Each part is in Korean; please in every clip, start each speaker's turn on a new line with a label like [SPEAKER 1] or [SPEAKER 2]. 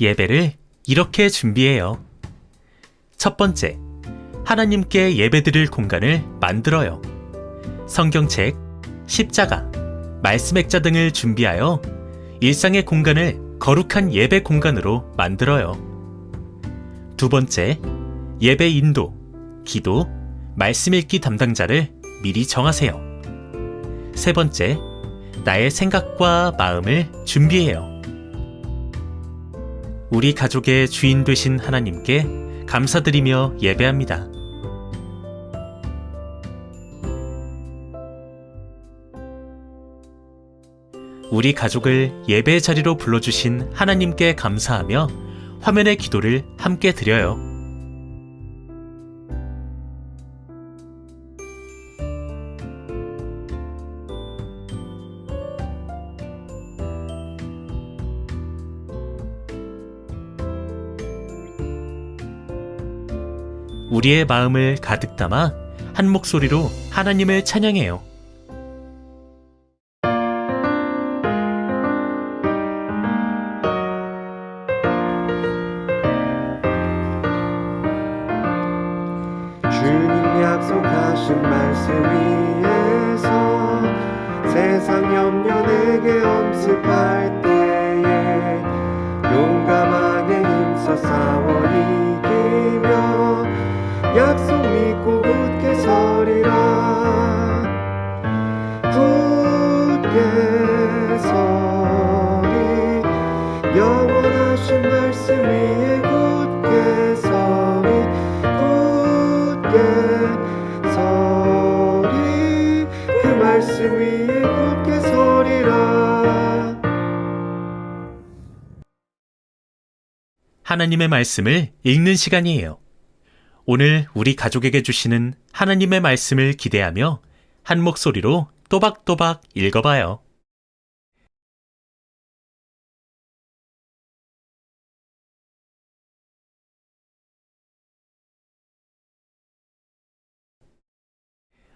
[SPEAKER 1] 예배를 이렇게 준비해요. 첫 번째, 하나님께 예배드릴 공간을 만들어요. 성경책, 십자가, 말씀 액자 등을 준비하여 일상의 공간을 거룩한 예배 공간으로 만들어요. 두 번째, 예배 인도, 기도, 말씀 읽기 담당자를 미리 정하세요. 세 번째, 나의 생각과 마음을 준비해요. 우리 가족의 주인 되신 하나님께 감사드리며 예배합니다. 우리 가족을 예배 자리로 불러주신 하나님께 감사하며 화면의 기도를 함께 드려요. 우리의 마음을 가득 담아 한 목소리로 하나님을 찬양해요.
[SPEAKER 2] 주님 약속하신 말씀 위에서 세상 염려 내게 엄습할 때에 용감하게 힘써 싸워 이기며 약속 믿고 굳게 서리라. 굳게 서리 영원하신 말씀 위에 굳게 서리. 굳게 서리 그 말씀 위에 굳게 서리라.
[SPEAKER 1] 하나님의 말씀을 읽는 시간이에요. 오늘 우리 가족에게 주시는 하나님의 말씀을 기대하며 한 목소리로 또박또박 읽어봐요.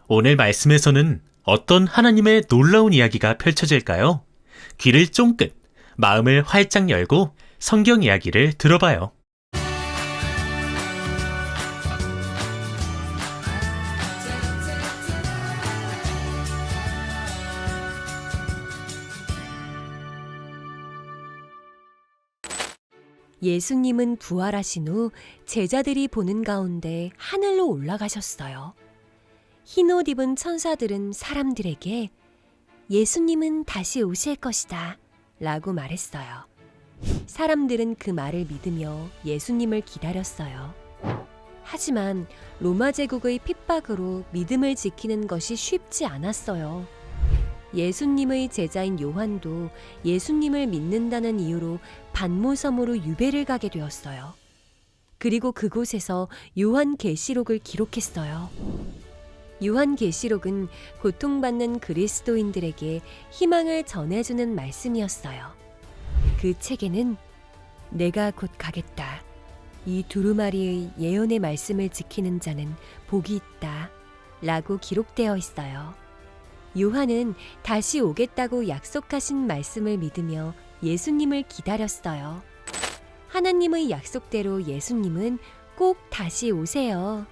[SPEAKER 1] 오늘 말씀에서는 어떤 하나님의 놀라운 이야기가 펼쳐질까요? 귀를 쫑긋, 마음을 활짝 열고 성경 이야기를 들어봐요.
[SPEAKER 3] 예수님은 부활하신 후 제자들이 보는 가운데 하늘로 올라가셨어요. 흰 옷 입은 천사들은 사람들에게 예수님은 다시 오실 것이다 라고 말했어요. 사람들은 그 말을 믿으며 예수님을 기다렸어요. 하지만 로마 제국의 핍박으로 믿음을 지키는 것이 쉽지 않았어요. 예수님의 제자인 요한도 예수님을 믿는다는 이유로 반모섬으로 유배를 가게 되었어요. 그리고 그곳에서 요한계시록을 기록했어요. 요한계시록은 고통받는 그리스도인들에게 희망을 전해주는 말씀이었어요. 그 책에는 내가 곧 가겠다. 이 두루마리의 예언의 말씀을 지키는 자는 복이 있다. 라고 기록되어 있어요. 요한은 다시 오겠다고 약속하신 말씀을 믿으며 예수님을 기다렸어요. 하나님의 약속대로 예수님은 꼭 다시 오세요.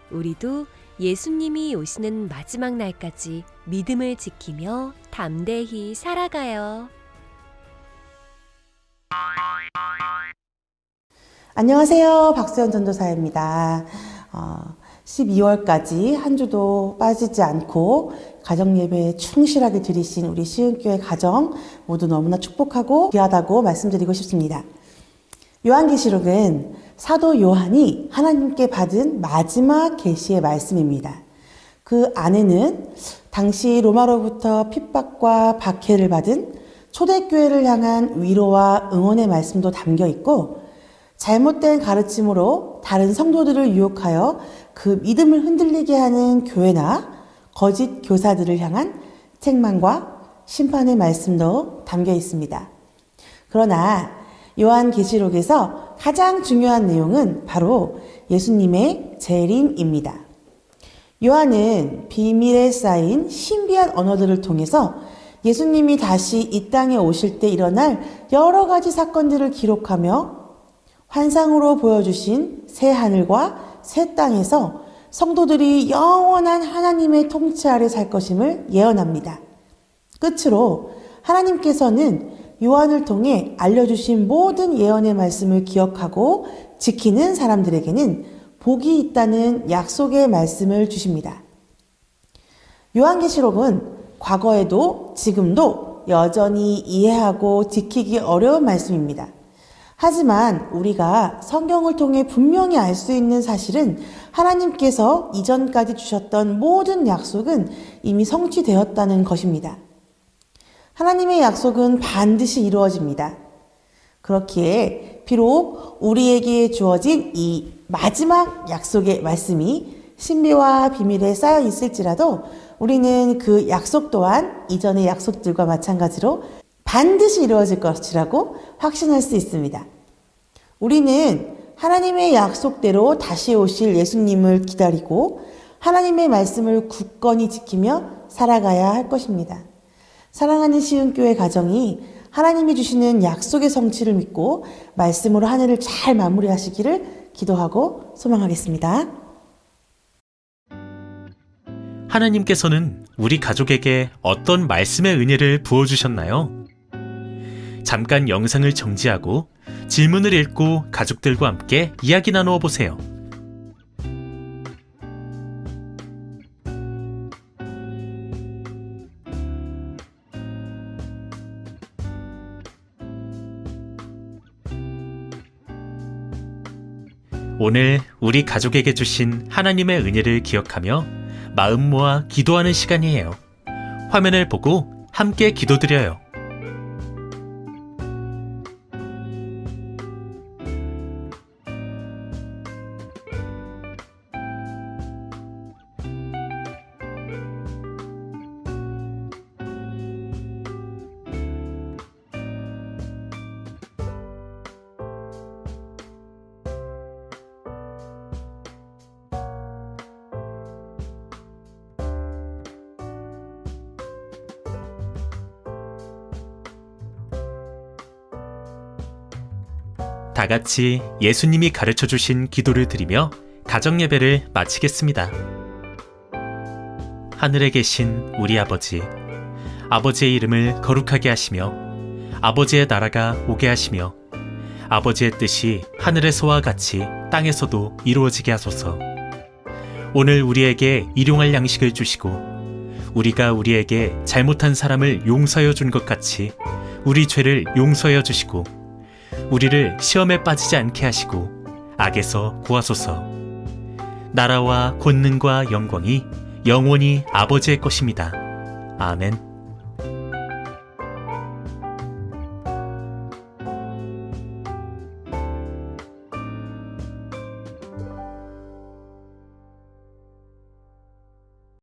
[SPEAKER 3] 우리도 예수님이 오시는 마지막 날까지 믿음을 지키며 담대히 살아가요.
[SPEAKER 4] 안녕하세요. 박수현 전도사입니다. 12월까지 한 주도 빠지지 않고 가정예배에 충실하게 드리신 우리 시흥교회 가정 모두 너무나 축복하고 귀하다고 말씀드리고 싶습니다. 요한계시록은 사도 요한이 하나님께 받은 마지막 계시의 말씀입니다. 그 안에는 당시 로마로부터 핍박과 박해를 받은 초대교회를 향한 위로와 응원의 말씀도 담겨 있고, 잘못된 가르침으로 다른 성도들을 유혹하여 그 믿음을 흔들리게 하는 교회나 거짓 교사들을 향한 책망과 심판의 말씀도 담겨 있습니다. 그러나 요한계시록에서 가장 중요한 내용은 바로 예수님의 재림입니다. 요한은 비밀에 쌓인 신비한 언어들을 통해서 예수님이 다시 이 땅에 오실 때 일어날 여러 가지 사건들을 기록하며 환상으로 보여주신 새 하늘과 새 땅에서 성도들이 영원한 하나님의 통치 아래 살 것임을 예언합니다. 끝으로 하나님께서는 요한을 통해 알려주신 모든 예언의 말씀을 기억하고 지키는 사람들에게는 복이 있다는 약속의 말씀을 주십니다. 요한계시록은 과거에도 지금도 여전히 이해하고 지키기 어려운 말씀입니다. 하지만 우리가 성경을 통해 분명히 알 수 있는 사실은 하나님께서 이전까지 주셨던 모든 약속은 이미 성취되었다는 것입니다. 하나님의 약속은 반드시 이루어집니다. 그렇기에 비록 우리에게 주어진 이 마지막 약속의 말씀이 신비와 비밀에 쌓여 있을지라도 우리는 그 약속 또한 이전의 약속들과 마찬가지로 반드시 이루어질 것이라고 확신할 수 있습니다. 우리는 하나님의 약속대로 다시 오실 예수님을 기다리고 하나님의 말씀을 굳건히 지키며 살아가야 할 것입니다. 사랑하는 시흥교회 가정이 하나님이 주시는 약속의 성취를 믿고 말씀으로 한 해를 잘 마무리하시기를 기도하고 소망하겠습니다.
[SPEAKER 1] 하나님께서는 우리 가족에게 어떤 말씀의 은혜를 부어주셨나요? 잠깐 영상을 정지하고 질문을 읽고 가족들과 함께 이야기 나누어 보세요. 오늘 우리 가족에게 주신 하나님의 은혜를 기억하며 마음 모아 기도하는 시간이에요. 화면을 보고 함께 기도드려요. 다 같이 예수님이 가르쳐 주신 기도를 드리며 가정 예배를 마치겠습니다. 하늘에 계신 우리 아버지, 아버지의 이름을 거룩하게 하시며 아버지의 나라가 오게 하시며 아버지의 뜻이 하늘에서와 같이 땅에서도 이루어지게 하소서. 오늘 우리에게 일용할 양식을 주시고 우리가 우리에게 잘못한 사람을 용서하여 준 것 같이 우리 죄를 용서하여 주시고 우리를 시험에 빠지지 않게 하시고 악에서 구하소서. 나라와 권능과 영광이 영원히 아버지의 것입니다. 아멘.